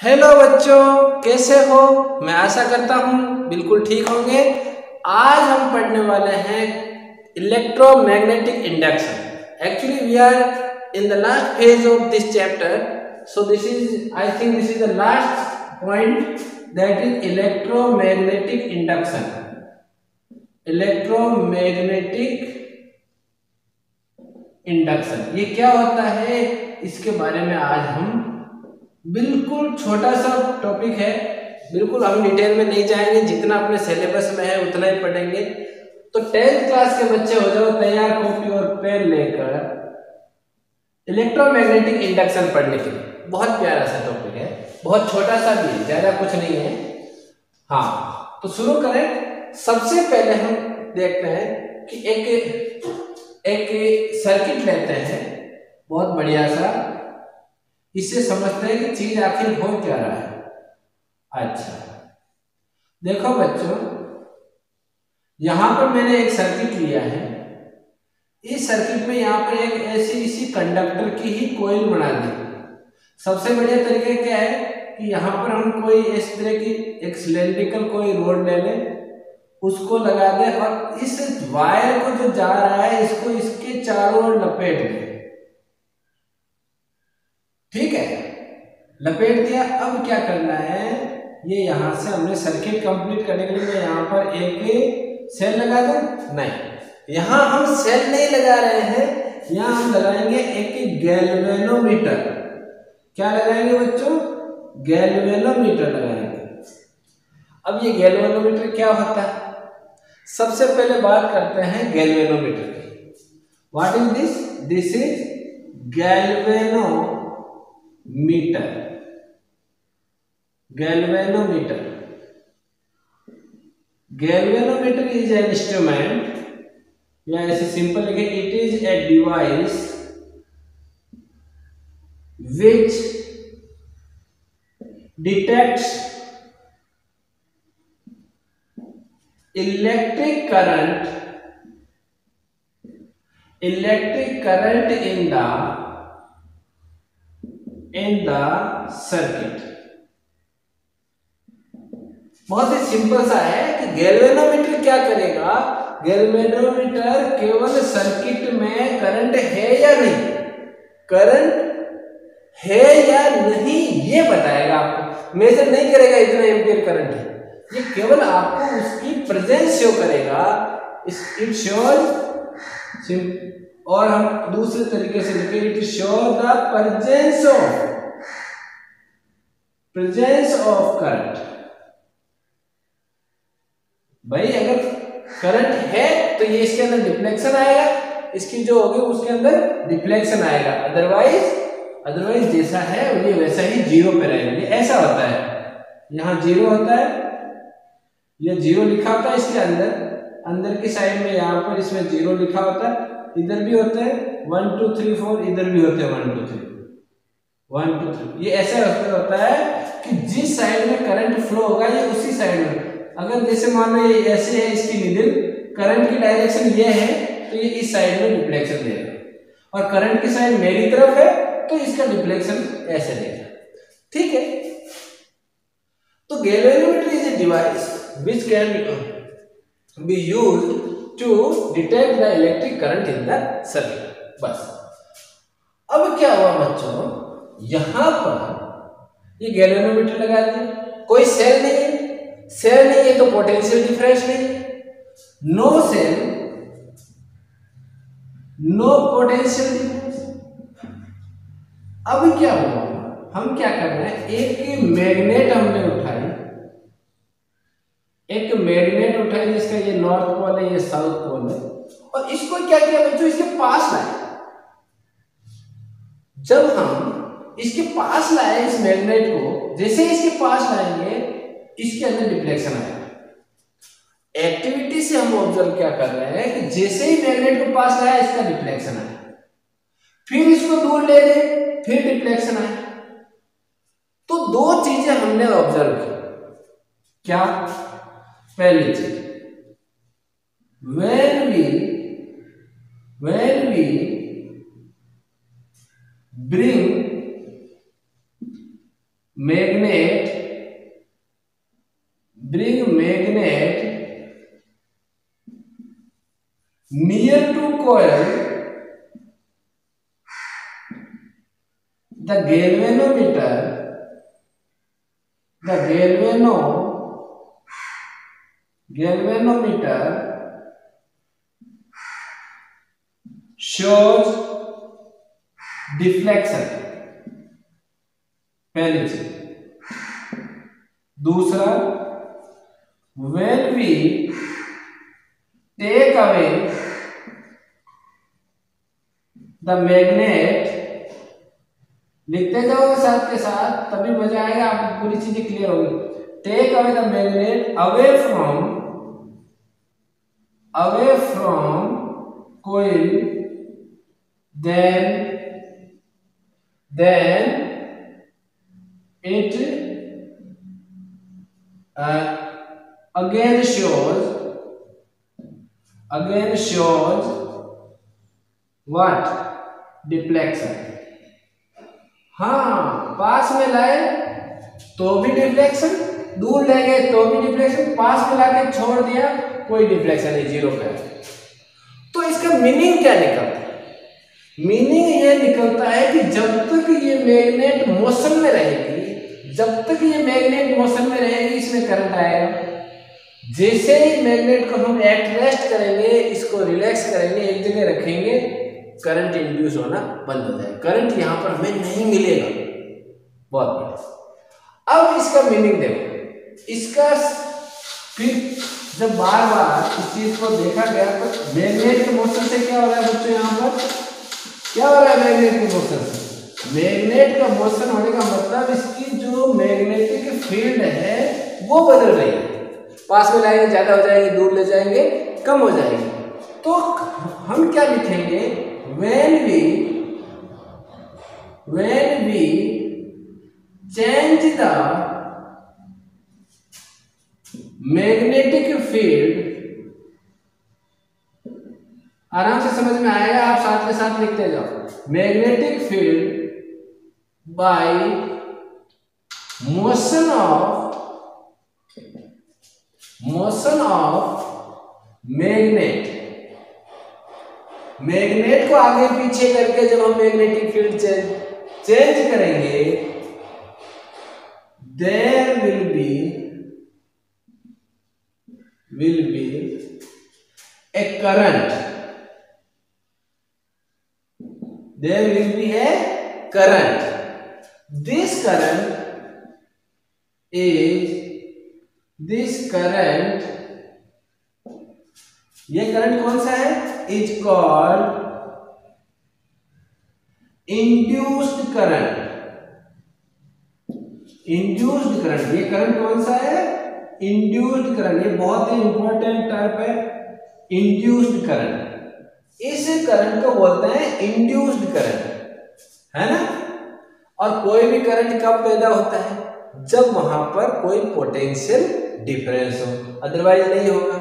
Hello बच्चों, कैसे हो? मैं आशा करता हूँ बिल्कुल ठीक होंगे। आज हम पढ़ने वाले हैं electromagnetic induction. Actually we are in the last phase of this chapter, so this is I think this is the last point, that is electromagnetic induction. Electromagnetic induction ये क्या होता है, इसके बारे में आज हम बिल्कुल छोटा सा टॉपिक है, बिल्कुल हम डिटेल में नहीं जाएंगे, जितना अपने सिलेबस में है उतना ही पढ़ेंगे। तो 10th क्लास के बच्चे हो जाओ तैयार, कॉपी और पेन लेकर इलेक्ट्रोमैग्नेटिक इंडक्शन पढ़ने के लिए। बहुत प्यारा सा टॉपिक है, बहुत छोटा सा भी है, ज्यादा कुछ नहीं है। हाँ, तो शुरू करें। सबसे पहले हम देखते हैं कि एक सर्किट लेते हैं, बहुत बढ़िया सा, इससे समझते हैं कि चीज आखिर हो क्या रहा है। अच्छा, देखो बच्चों, यहां पर मैंने एक सर्किट लिया है। इस सर्किट में यहां पर एक ऐसी इसी कंडक्टर की ही कोयल बना दी। सबसे बढ़िया तरीका क्या है कि यहां पर हम कोई इस तरह की एक सिलेंड्रिकल कोई रोड ले लें, उसको लगा दें और इस वायर को जो जा रहा है इसको इसके चारों ओर लपेट दें। ठीक है, लपेट दिया। अब क्या करना है, ये यहां से हमने सर्किट कंप्लीट करने के लिए मैं यहां पर एक सेल लगा दूं? नहीं, यहां हम सेल नहीं लगा रहे हैं, यहां हम लगाएंगे एक गैल्वेनोमीटर। क्या लगाएंगे बच्चों? गैल्वेनोमीटर लगाएंगे। अब ये गैल्वेनोमीटर क्या होता है, सबसे पहले बात करते हैं गैल्वेनोमीटर की। What is this? This is galvanometer. Galvanometer. Galvanometer is an instrument, या ऐसे सिंपल लिखे, it is a device which detects electric current in the circuit. बहुत ही सिंपल सा है कि गैल्वेनोमीटर क्या करेगा, गैल्वेनोमीटर केवल सर्किट में करंट है या नहीं, करंट है या नहीं ये बताएगा आपको। मेजर नहीं करेगा इतना एम्पियर करंट है, ये केवल आपको उसकी प्रेजेंस शो करेगा। इट शोज, और हम दूसरे तरीके से लिखें, it show the presence of current. भाई अगर करंट है तो ये इसके अंदर डिफ्लेक्शन आएगा, इसकी जो होगी उसके अंदर डिफ्लेक्शन आएगा, अदरवाइज जैसा है ये वैसा ही जीरो पे रहेगा। ये ऐसा होता है, यहाँ जीरो होता है, ये जीरो लिखा होता है इसके अंदर की साइड में, यहाँ पर इसमें जीरो लिखा होता है, इधर भी होते हैं 1 2 3 4, इधर भी होते हैं 1 2 3 1 2 3। ये ऐसा होता है कि जिस साइड में करंट फ्लो होगा ये उसी साइड में, अगर जैसे मान लो ये ऐसे है, इसकी नीडल, करंट की डायरेक्शन ये है तो ये इस साइड में डिफ्लेक्शन देगा, और करंट की साइड मेरी तरफ है तो इसका डिफ्लेक्शन ऐसे देगा। ठीक है, तो galvanometer is a device which can be used to detect the electric current in the circuit. बस। अब क्या हुआ बच्चों, यहां पर ये गैल्वेनोमीटर लगा दिया, कोई सेल नहीं है तो पोटेंशियल डिफरेंस नहीं, no cell no potential difference. अब क्या हुआ, हम क्या कर रहे हैं, एक मैग्नेट हमने उठाई, जिसका ये नॉर्थ पोल है, ये साउथ पोल है, और इसको क्या किया बच्चों, इसके पास लाए। जब हम इसके पास लाए इस मैग्नेट को, जैसे इसके पास लाएंगे इसके अंदर डिफ्लेक्शन आएगा। एक्टिविटी से हम ऑब्जर्व क्या कर रहे हैं कि जैसे ही मैग्नेट को पास लाया इसका डिफ्लेक्शन आया, फिर इसको दूर ले गए फिर डिफ्लेक्शन आया। तो दो चीजें हमने ऑब्जर्व की। क्या? पहली चीज, when we bring magnet near to coil, the galvanometer shows deflection, पहली चीज। दूसरा, when we take away the magnet, लिखते जाओगे साथ के साथ, तभी मजा आएगा, आपको पूरी चीजें क्लियर होगी। Take away the magnet away from coil, then it again shows what? Deflection। हाँ, पास में लाए तो भी डिफ्लेक्शन, दूर ले गए तो भी डिफ्लेक्शन, पास में लाके छोड़ दिया कोई डिफ्लेक्शन नहीं, जीरो पे। तो इसका मीनिंग क्या निकलता है? मीनिंग ये निकलता है कि जब तक ये मैग्नेट मोशन में रहेगी, इसमें करंट आएगा। जैसे ही मैग्नेट को हम एट रेस्ट करेंगे, इसको रिलैक्स करेंगे, एक जगह रखेंगे, करंट इंड्यूस होना बंद हो जाएगा, करंट यहां पर हमें नहीं मिलेगा। बहुत बढ़िया। अब इसका मीनिंग देखो, इसका फिर जब बार बार इस चीज को देखा गया तो मैग्नेट के मोशन से क्या हो रहा है बच्चों? यहाँ पर क्या हो रहा है मैग्नेट के मोशन से? मैग्नेट का मोशन होने का मतलब इसकी जो मैग्नेटिक फील्ड है वो बदल रही है। पास में लाएंगे ज्यादा हो जाएगी, दूर ले जाएंगे कम हो जाएगी। तो हम क्या लिखेंगे? when we change the magnetic field, आराम से समझ में आएगा, आप साथ के साथ लिखते जाओ। Magnetic field by motion of magnet को आगे पीछे करके जब हम मैग्नेटिक फील्ड चेंज करेंगे, there will be a current, this current ये करंट कौन सा है? Is called induced current. ये करंट कौन सा है? Induced current. ये बहुत ही इंपॉर्टेंट टाइप है, इंड्यूस्ड करंट। इस करंट को बोलते हैं इंड्यूस्ड करंट, है ना। और कोई भी करंट कब पैदा होता है? जब वहां पर कोई पोटेंशियल डिफरेंस हो, अदरवाइज नहीं होगा।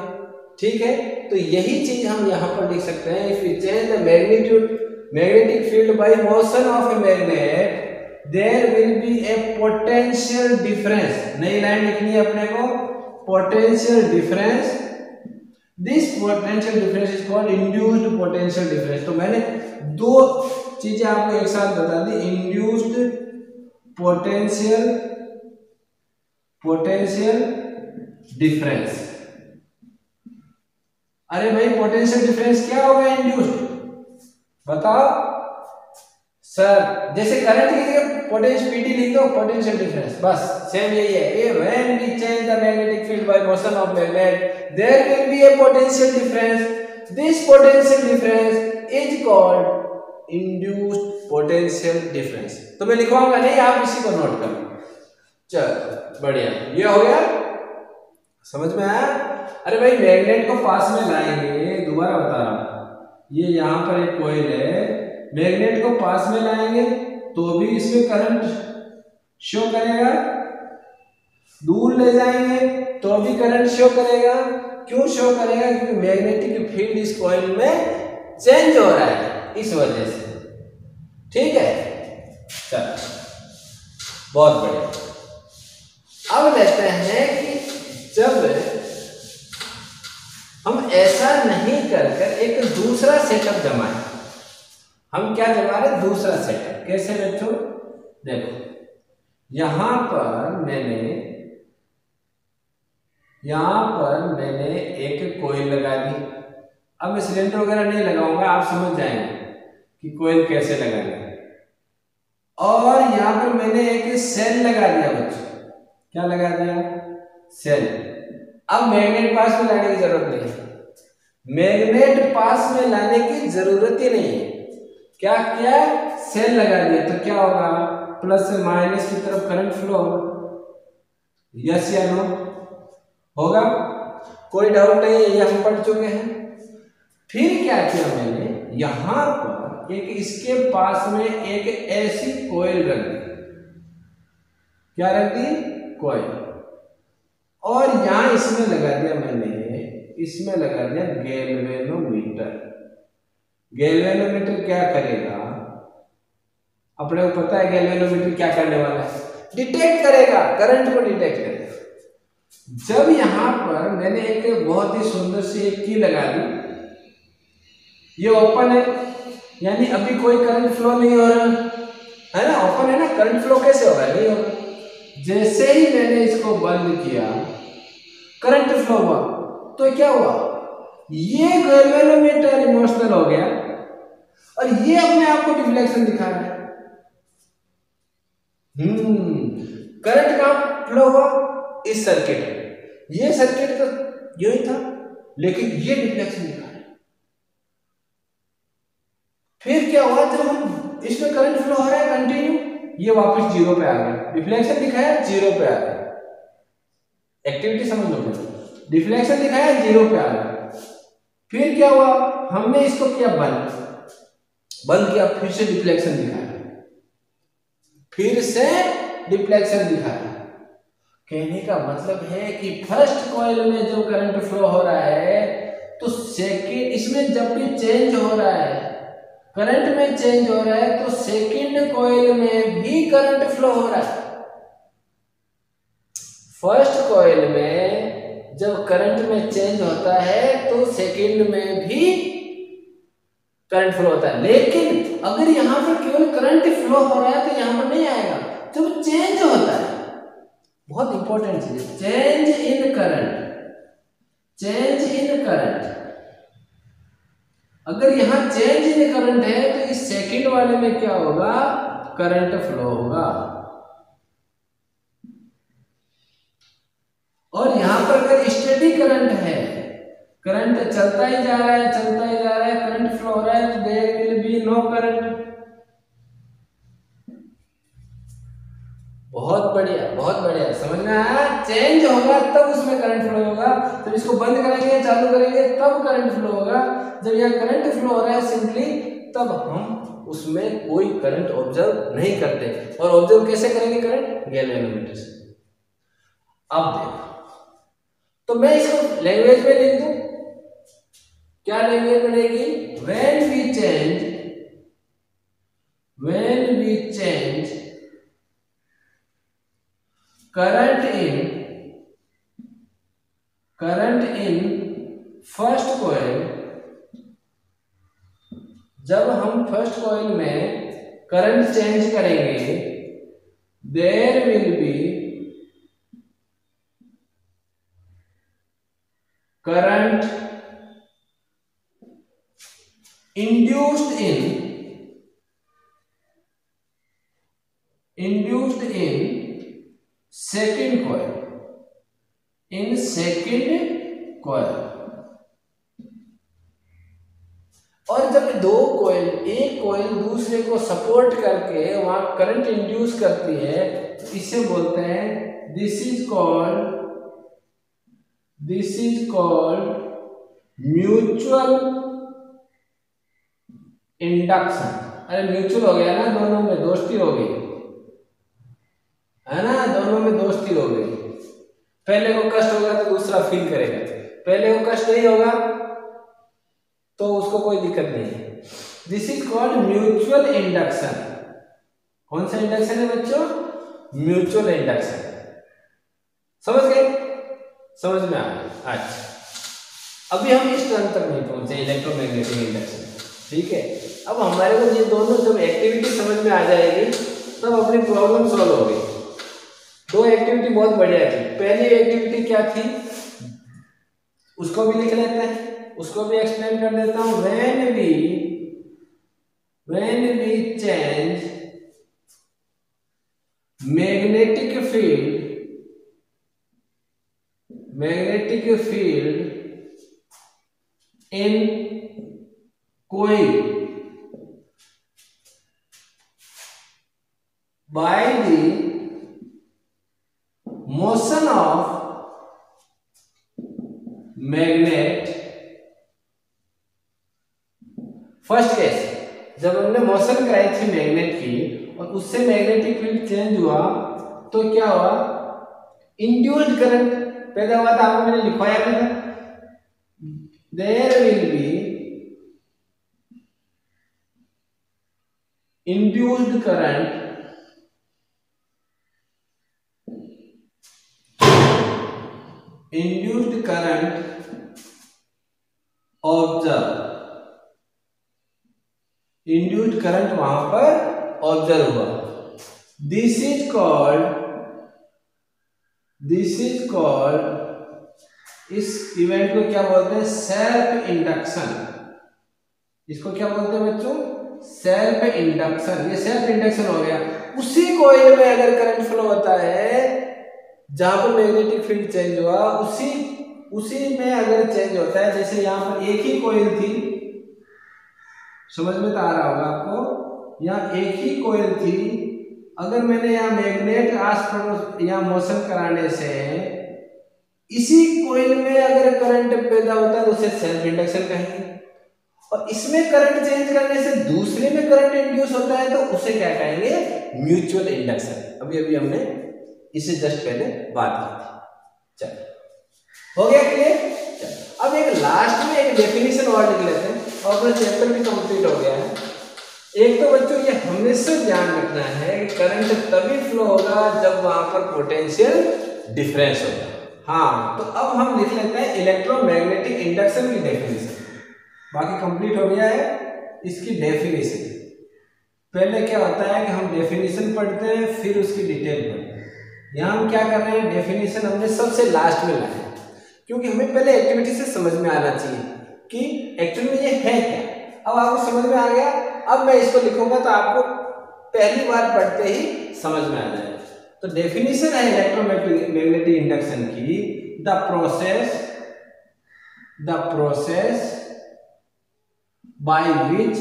ठीक है, तो यही चीज हम यहाँ पर लिख सकते हैं। If you change the magnetic field by motion of a magnet, there will be a potential difference. नई लाइन लिखनी है अपने को, potential difference. This potential difference is called induced potential difference. तो मैंने दो चीजें आपको एक साथ बता दी, इंड्यूस्ड पोटेंशियल डिफरेंस। अरे भाई पोटेंशियल डिफरेंस क्या होगा इंड्यूस्ड? बताओ सर। जैसे करंट की जगह पोटेंशियल पीटी लिख दो, पोटेंशियल डिफरेंस, बस सेम यही है। ये when we change the magnetic field by motion of magnet, there will be a potential difference. This potential difference is called induced potential difference. तो मैं लिखवाऊंगा नहीं, आप इसी को नोट कर लो। चलो बढ़िया, ये हो गया, समझ में आया। अरे भाई मैग्नेट को पास में लाएंगे, दोबारा बता रहा हूं, ये यहाँ पर एक कॉइल है, मैग्नेट को पास में लाएंगे तो भी इसमें करंट शो करेगा, दूर ले जाएंगे तो भी करंट शो करेगा। क्यों शो करेगा? क्योंकि मैग्नेटिक फील्ड इस कॉइल में चेंज हो रहा है, इस वजह से। ठीक है, चलो बहुत बढ़िया। अब लेते हैं कि जब हम ऐसा नहीं कर कर एक दूसरा सेटअप जमाएं। हम क्या जमा रहे? दूसरा सेटअप। कैसे बच्चों? देखो यहां पर मैंने एक कोयल लगा दी। अब मैं सिलेंडर वगैरह नहीं लगाऊंगा, आप समझ जाएंगे कि कोयल कैसे लगाना है। और यहां पर मैंने एक सेल लगा दिया बच्चों। क्या लगा दिया? सेल। अब मैग्नेट पास में लाने की जरूरत नहीं है। मैग्नेट पास में लाने की जरूरत ही नहीं है। क्या किया? सेल लगा दिया। तो क्या होगा? प्लस से माइनस की तरफ करंट फ्लो होगा। यस या नो? होगा, कोई डाउट नहीं है, ये हम पढ़ चुके हैं। फिर क्या किया मैंने? यहां पर एक इसके पास में एक ऐसी कॉइल रख दी। क्या रख दी? कॉइल। और यहां इसमें लगा दिया गैल्वेनोमीटर। गैल्वेनोमीटर क्या करेगा? अपने को पता है गैल्वेनोमीटर क्या करने वाला है? डिटेक्ट करेगा, करंट को डिटेक्ट करेगा। जब यहां पर मैंने एक बहुत ही सुंदर सी एक की लगा दी, ये ओपन है, यानी अभी कोई करंट फ्लो नहीं हो रहा है ना। ओपन है ना, करंट फ्लो कैसे होगा? नहीं होगा। जैसे ही मैंने इसको बंद किया, करंट फ्लो हुआ। तो क्या हुआ? ये गैल्वेनोमीटर इमोशनल हो गया और ये अपने आप को डिफ्लेक्शन दिखा रहा है। करंट कहां फ्लो हुआ? इस सर्किट में। ये सर्किट तो यही था, लेकिन ये डिफ्लेक्शन दिखा रहा है। फिर क्या हुआ? जब हम इसमें करंट फ्लो हो रहा है कंटिन्यू, ये वापस जीरो पे आ गया। डिफ्लेक्शन दिखाया, जीरो पे आ गया। एक्टिविटी समझ लो। डिफ्लेक्शन दिखाया, जीरो पे आ गया। फिर क्या हुआ? हमने इसको किया बंद किया, फिर से डिफ्लेक्शन दिखाया, फिर से डिफ्लेक्शन दिखाया। कहने का मतलब है कि फर्स्ट कॉइल में जो करंट फ्लो हो रहा है, तो सेकंड इसमें जब भी चेंज हो रहा है, करंट में चेंज हो रहा है, तो सेकंड कॉइल में भी करंट फ्लो हो रहा है। फर्स्ट कॉइल में जब करंट में चेंज होता है तो सेकंड में भी करंट फ्लो होता है। लेकिन अगर यहां पर केवल करंट फ्लो हो रहा है तो यहां पर नहीं आएगा। जब चेंज होता है, बहुत इंपॉर्टेंट चीज है, चेंज इन करंट। अगर यहां चेंज इन करंट है तो इस सेकंड वाले में क्या होगा? करंट फ्लो होगा। और यहां पर अगर स्टेडी करंट है, करंट चलता ही जा रहा है, करंट फ्लो हो रहा है, तो there will be no current. बहुत बढ़िया, समझ में आया? चेंज होगा तब उसमें करंट फ्लो होगा। जब इसको बंद करेंगे, चालू करेंगे, तब करंट फ्लो होगा। जब यह करंट फ्लो हो रहा है सिंपली, तब हम उसमें कोई करंट ऑब्जर्व नहीं करते। और ऑब्जर्व कैसे करेंगे करंट? गैल्वेनोमीटर से। अब देखो, तो मैं इसको लैंग्वेज में लिख दूं। क्या लैंग्वेज बनेगी? when we change current in first coil, जब हम फर्स्ट कॉइल में करंट चेंज करेंगे, there will be current induced in second coil। और जब दो कॉइल, एक कॉइल दूसरे को सपोर्ट करके वहां करंट इंड्यूस करती है, तो इसे बोलते हैं this is called mutual induction. अरे म्यूचुअल हो गया ना, दोनों में दोस्ती हो गई है ना, दोनों में दोस्ती हो गई। पहले को कष्ट होगा तो दूसरा फील करेगा, पहले को कष्ट नहीं होगा तो उसको कोई दिक्कत नहीं है। This is called mutual induction. कौन सा इंडक्शन है बच्चों? Mutual induction. समझ में आ गया? अच्छा, अभी हम इस टर्म तक नहीं पहुंचे, इलेक्ट्रोमैग्नेटिक इंडक्शन। ठीक है, अब हमारे को ये दोनों जब एक्टिविटी समझ में आ जाएगी तब अपनी प्रॉब्लम सॉल्व होगी। दो एक्टिविटी बहुत बढ़िया थी। पहली एक्टिविटी क्या थी उसको भी लिख लेते हैं, उसको भी एक्सप्लेन कर देता हूं। When we change magnetic field in कोई by the motion of magnet। First case, जब हमने मोशन कराई थी मैग्नेट की और उससे मैग्नेटिक फील्ड चेंज हुआ तो क्या हुआ, इंड्यूस्ड करंट पैदा हुआ था। आपको मैंने लिखवाया भी था, there will be induced current observe, induced current वहां पर ऑब्जर्व हुआ। दिस इज कॉल्ड, इस इवेंट को क्या बोलते हैं, सेल्फ इंडक्शन। इसको क्या बोलते हैं बच्चों, सेल्फ इंडक्शन। ये सेल्फ इंडक्शन हो गया। उसी कॉइल में अगर करंट फ्लो होता है जहां पर मैग्नेटिक फील्ड चेंज हुआ, उसी में अगर चेंज होता है, जैसे यहां पर एक ही कॉइल थी, समझ में तो आ रहा होगा आपको, यहाँ एक ही कॉइल थी, अगर मैंने यहाँ मैग्नेट आस पड़ोस यहाँ मोशन कराने से इसी कॉइल में अगर करंट पैदा होता है तो उसे सेल्फ इंडक्शन कहेंगे। और इसमें करंट चेंज करने से दूसरे में करंट इंड्यूस होता है तो उसे क्या कहेंगे, म्यूचुअल इंडक्शन। अभी हमने इसे जस्ट पहले बात की थी। चलो हो गया क्लियर। अब एक लास्ट में एक डेफिनेशन और लिख लेते हैं और अपना चैप्टर भी कंप्लीट हो गया है। एक तो बच्चों ये हमेशा ध्यान रखना है कि करंट तभी फ्लो होगा जब वहां पर पोटेंशियल डिफरेंस होगा। हाँ, तो अब हम लिख लेते हैं इलेक्ट्रोमैग्नेटिक इंडक्शन की डेफिनेशन। बाकी कंप्लीट हो गया है इसकी डेफिनेशन। पहले क्या होता है कि हम डेफिनेशन पढ़ते हैं फिर उसकी डिटेल पढ़ते हैं। यहाँ हम क्या कर रहे हैं, डेफिनेशन हमने सबसे लास्ट में लाया क्योंकि हमें पहले एक्टिविटी से समझ में आना चाहिए कि एक्चुअली में ये है क्या। अब आपको समझ में आ गया, अब मैं इसको लिखूंगा तो आपको पहली बार पढ़ते ही समझ में आ जाएगा। तो डेफिनेशन है इलेक्ट्रोमैग्नेटिक इंडक्शन की, the process by which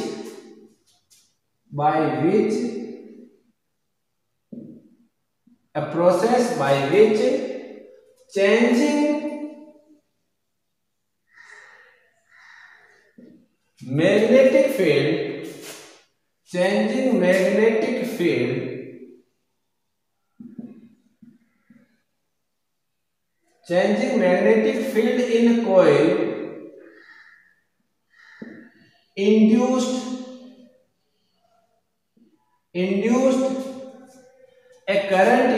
a process by which changing magnetic field in coil induced a current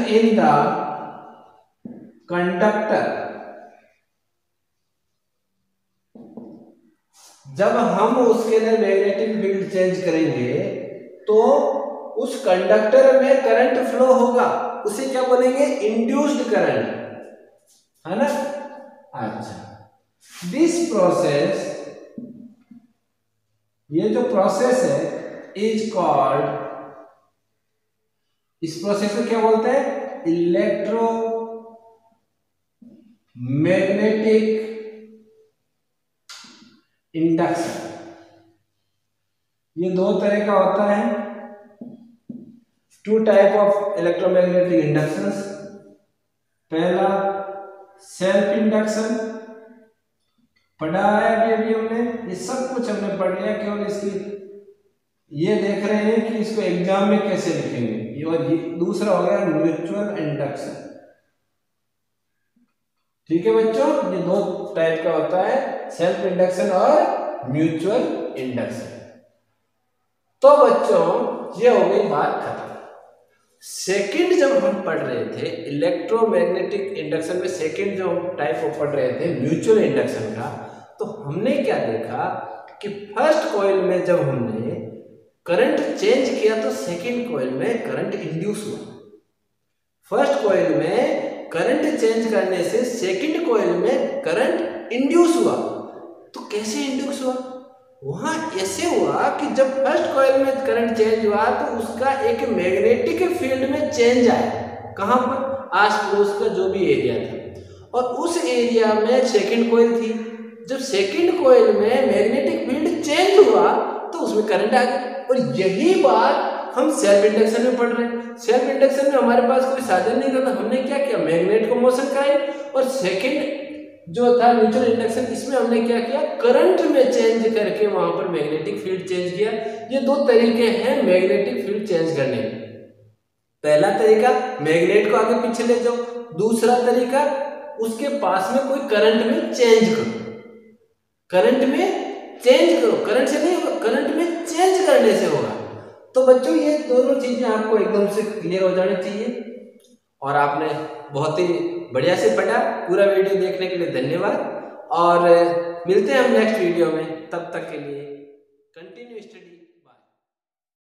in the conductor। जब हम उसके अंदर मैग्नेटिक फील्ड चेंज करेंगे तो उस कंडक्टर में करंट फ्लो होगा, उसे क्या बोलेंगे, इंड्यूस्ड करंट, है ना। अच्छा, दिस प्रोसेस, ये जो प्रोसेस है, इज कॉल्ड, इस प्रोसेस को क्या बोलते हैं, इलेक्ट्रोमैग्नेटिक इंडक्शन। ये दो तरह का होता है, two type of electromagnetic inductions. पहला सेल्फ इंडक्शन पढ़ा है अभी हमने, ये सब कुछ हमने पढ़ लिया, केवल इसकी ये देख रहे हैं कि इसको एग्जाम में कैसे लिखेंगे। और ये दूसरा हो गया म्यूचुअल इंडक्शन। ठीक है बच्चों, ये दो टाइप का होता है, सेल्फ इंडक्शन और म्यूचुअल इंडक्शन। तो बच्चों ये हो गई बात खत्म। सेकंड जब हम पढ़ रहे थे इलेक्ट्रोमैग्नेटिक इंडक्शन में, सेकंड जो टाइप ऑफ पढ़ रहे थे म्यूचुअल इंडक्शन का, तो हमने क्या देखा कि फर्स्ट कॉइल में जब हमने करंट चेंज किया तो सेकंड कॉइल में करंट इंड्यूस हुआ। फर्स्ट कॉइल में करंट चेंज करने से सेकंड कॉइल में करंट इंड्यूस हुआ। तो कैसे इंड्यूस हुआ? वहां ऐसे हुआ कि जब फर्स्ट कॉइल में करंट चेंज हुआ तो उसका एक मैग्नेटिक फील्ड में चेंज आया। कहां पर? आस पड़ोस का जो भी एरिया था, और उस एरिया में सेकंड कॉइल थी। जब सेकंड कॉइल में मैग्नेटिक फील्ड चेंज हुआ तो उसमें करंट आ गया। और यही बात हम सेल्फ इंडक्शन में पढ़ रहे हैं। सेल्फ इंडक्शन में हमारे पास कोई साधन नहीं था, तो हमने क्या किया, मैग्नेट को मोशन कराई। और सेकंड जो था म्यूचुअल इंडक्शन, इसमें हमने क्या किया, करंट में चेंज करके वहां पर मैग्नेटिक फील्ड चेंज किया। ये दो तरीके हैं मैग्नेटिक फील्ड चेंज करने के। पहला तरीका मैग्नेट को आगे पीछे ले जाओ, दूसरा तरीका उसके पास में कोई करंट में चेंज करो। करंट में चेंज करो, करंट से नहीं होगा, करंट में चेंज करने से होगा। तो बच्चों ये दोनों चीजें आपको एकदम से क्लियर हो जानी चाहिए। और आपने बहुत ही बढ़िया से पढ़ा। पूरा वीडियो देखने के लिए धन्यवाद, और मिलते हैं हम नेक्स्ट वीडियो में। तब तक के लिए